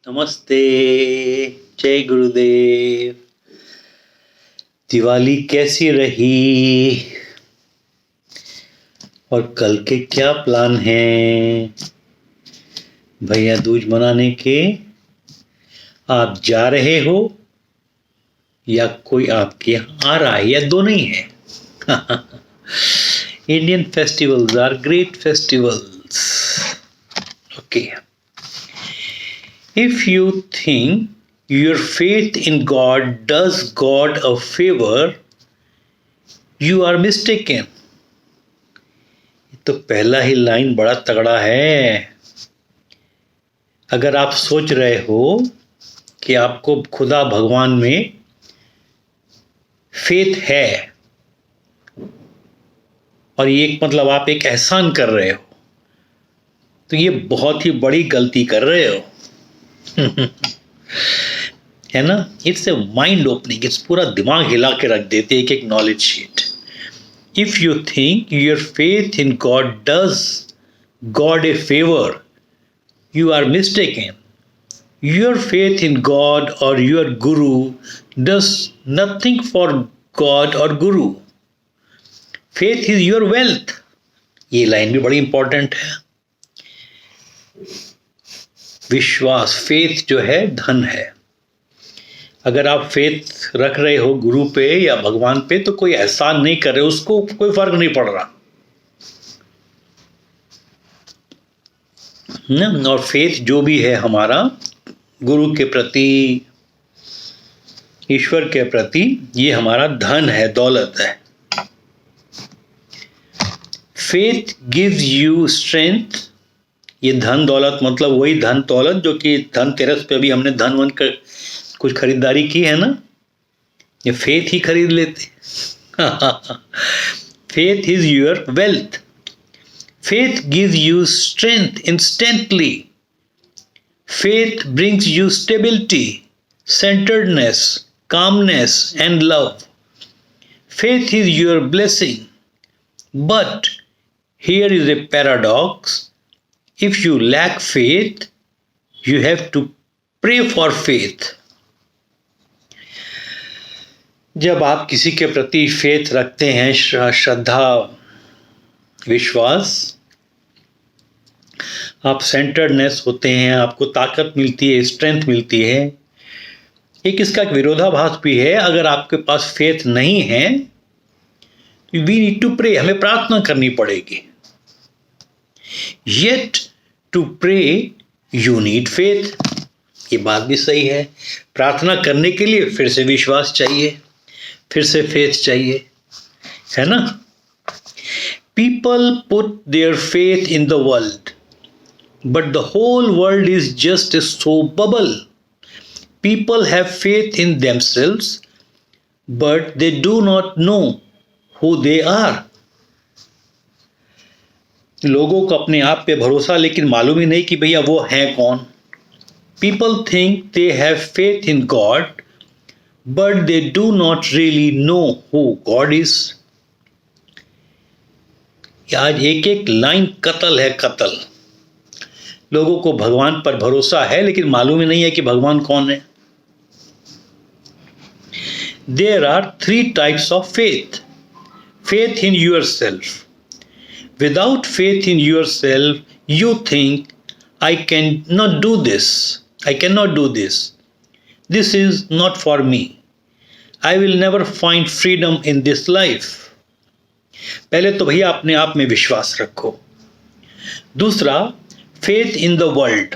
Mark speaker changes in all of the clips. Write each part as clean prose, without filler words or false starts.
Speaker 1: नमस्ते। जय गुरुदेव। दिवाली कैसी रही और कल के क्या प्लान हैं? भैया दूज मनाने के आप जा रहे हो या कोई आपके यहाँ आ रहा है या दोनों ही है? Indian festivals are great festivals. Okay. If you think your faith in God does God a favor, you are mistaken. तो पहला ही लाइन बड़ा तगड़ा है. अगर आप सोच रहे हो कि आपको खुदा भगवान में फेथ है और ये एक मतलब आप एक एहसान कर रहे हो, तो ये बहुत ही बड़ी गलती कर रहे हो. है ना? It's a mind opening. It's पूरा दिमाग हिला के रख देते एक एक knowledge sheet. If you think your faith in God does God A favour, you are mistaken. Your faith in God or your Guru does nothing for God or Guru. Faith is your wealth. ये line भी बड़ी important है. विश्वास, faith जो है धन है. अगर आप फेथ रख रहे हो गुरु पे या भगवान पे तो कोई एहसान नहीं कर रहे, उसको कोई फर्क नहीं पड़ रहा ना. और फेथ जो भी है हमारा गुरु के प्रति, ईश्वर के प्रति, ये हमारा धन है, दौलत है. Faith gives you strength. ये धन दौलत मतलब वही धन दौलत जो कि धनतेरस पे अभी हमने धन वन कर कुछ खरीदारी की है ना, ये फेथ ही खरीद लेते. Faith is your wealth. Faith gives you strength instantly. Faith brings you stability, centeredness, calmness, and love. Faith is your blessing. But here is a paradox. If you lack faith, you have to pray for faith. जब आप किसी के प्रति faith रखते हैं, श्रद्धा, विश्वास, आप centredness होते हैं, आपको ताकत मिलती है, स्ट्रेंथ मिलती है. एक इसका एक विरोधाभास भी है. अगर आपके पास फेथ नहीं है, वी नीड टू प्रे, हमें प्रार्थना करनी पड़ेगी. Yet to pray you need faith. ये बात भी सही है. प्रार्थना करने के लिए फिर से विश्वास चाहिए, फिर से फेथ चाहिए, है ना. People put their faith in the world, but the whole world is just a soap bubble. People have faith in themselves, but they do not know who they are. लोगों को अपने आप पे भरोसा, लेकिन मालूम ही नहीं कि भैया वो हैं कौन. People think they have faith in God, but they do not really know who God is. आज एक एक लाइन कत्ल है, कत्ल. लोगों को भगवान पर भरोसा है लेकिन मालूम ही नहीं है कि भगवान कौन है. There are 3 types of faith. Faith in yourself. Without faith in yourself, you think, I cannot do this. I cannot do this. This is not for me. I will never find freedom in this life. पहले तो भैया अपने आप में विश्वास रखो. दूसरा, faith in the world,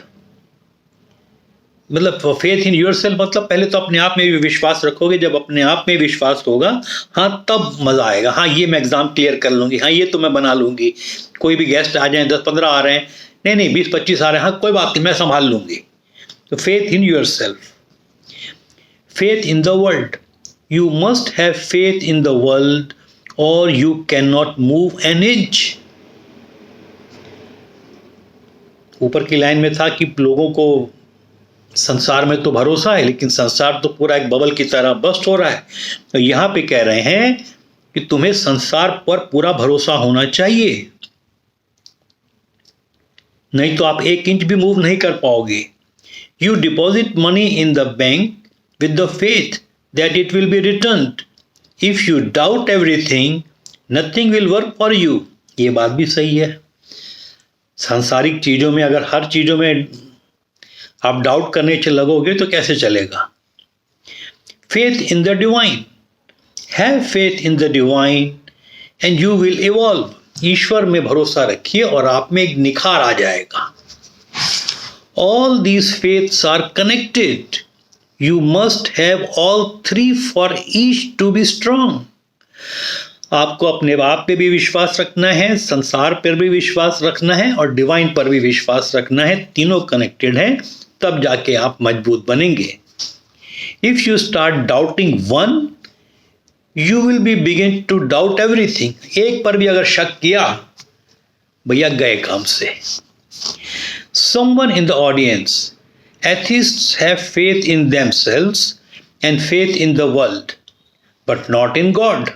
Speaker 1: मतलब फेथ इन योरसेल्फ मतलब पहले तो अपने आप में भी विश्वास रखोगे. जब अपने आप में विश्वास होगा, हाँ तब मजा आएगा. हाँ ये मैं एग्जाम क्लियर कर लूंगी, हाँ ये तो मैं बना लूंगी. कोई भी गेस्ट आ जाए, 10-15 आ रहे हैं, नहीं 20-25 आ रहे हैं, हाँ कोई बात नहीं, मैं संभाल लूंगी. तो faith in yourself. Faith in the world, you must have faith in the world or you cannot move an inch. ऊपर की लाइन में था कि लोगों को संसार में तो भरोसा है, लेकिन संसार तो पूरा एक बबल की तरह बस्ट हो रहा है. तो यहां पे कह रहे हैं कि तुम्हें संसार पर पूरा भरोसा होना चाहिए, नहीं तो आप 1 इंच भी मूव नहीं कर पाओगे. You deposit money in the bank with the faith that it will be returned. If you doubt everything, nothing will work for you. ये बात भी सही है. सांसारिक चीजों में अगर हर चीजों में आप डाउट करने से लगोगे तो कैसे चलेगा. Faith in the divine. Have faith in the divine and you will evolve. ईश्वर में भरोसा रखिए और आप में एक निखार आ जाएगा. All these faiths are connected. You must have all three for each to be strong. आपको अपने आप पे भी विश्वास रखना है, संसार पर भी विश्वास रखना है और डिवाइन पर भी विश्वास रखना है. तीनों कनेक्टेड हैं, तब जाके आप मजबूत बनेंगे. If you start doubting one, you will be begin to doubt everything. एक पर भी अगर शक किया, भैया गए काम से. Someone in the audience, atheists have faith in themselves and faith in the world, but not in God.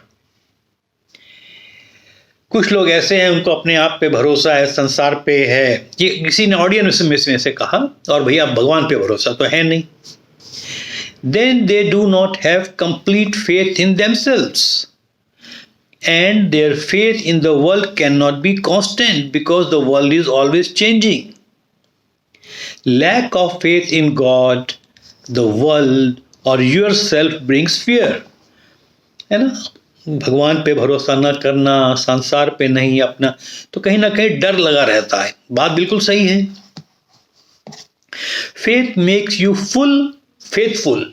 Speaker 1: कुछ लोग ऐसे हैं उनको अपने आप पे भरोसा है, संसार पे है. ये किसी ने ऑडियंस में से कहा, और भैया भगवान पे भरोसा तो है नहीं. Then they do not have complete faith in themselves, and their faith in the world cannot be constant because the world is always changing. Lack of faith in God, the world or yourself brings fear. है ना. भगवान पे भरोसा न करना, संसार पे नहीं अपना, तो कहीं ना कहीं डर लगा रहता है. बात बिल्कुल सही है. Faith makes you faithful.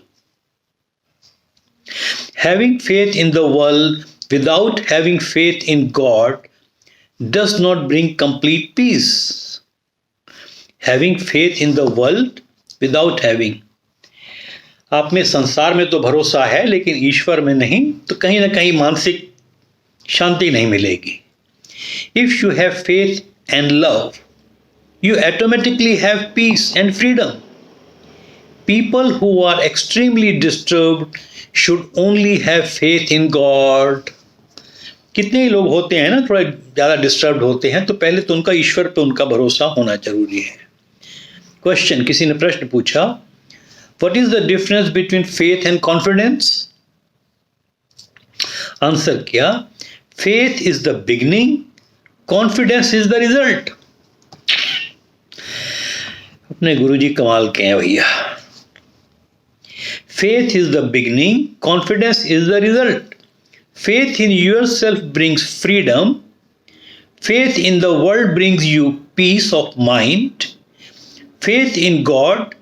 Speaker 1: Having faith in the world without having faith in God does not bring complete peace. Having faith in the world without having, आप में संसार में तो भरोसा है लेकिन ईश्वर में नहीं, तो कहीं ना कहीं मानसिक शांति नहीं मिलेगी. If you have faith and love, you automatically have peace and freedom. People who are extremely disturbed should only have faith in God. कितने ही लोग होते हैं ना थोड़ा ज़्यादा डिस्टर्ब होते हैं, तो पहले तो उनका ईश्वर पे उनका भरोसा होना जरूरी है. क्वेश्चन, किसी ने प्रश्न पूछा, What is the difference between faith and confidence? Answer किया, Faith is the beginning, confidence is the result. अपने गुरुजी कमाल के हैं भैया. Faith is the beginning, confidence is the result. Faith in yourself brings freedom. Faith in the world brings you peace of mind. Faith in God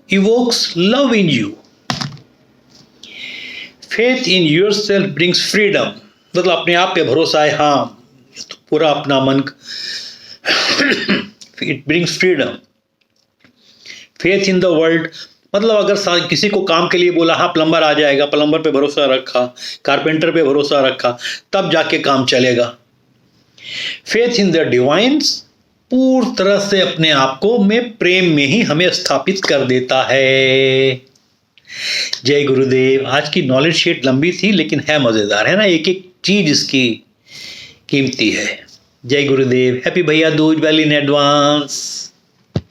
Speaker 1: evokes love in you. Faith in yourself brings freedom. मतलब अपने आप पे भरोसा है, हाँ तो पूरा अपना मन. It brings freedom. Faith in the world मतलब अगर किसी को काम के लिए बोला, हाँ प्लम्बर आ जाएगा, प्लम्बर पे भरोसा रखा, कारपेंटर पे भरोसा रखा, तब जाके काम चलेगा. Faith in the divines पूरी तरह से अपने आप को में प्रेम में ही हमें स्थापित कर देता है. जय गुरुदेव. आज की नॉलेज शीट लंबी थी लेकिन है मजेदार, है ना. एक एक चीज इसकी कीमती है. जय गुरुदेव. हैप्पी भैया दूज वेल इन एडवांस.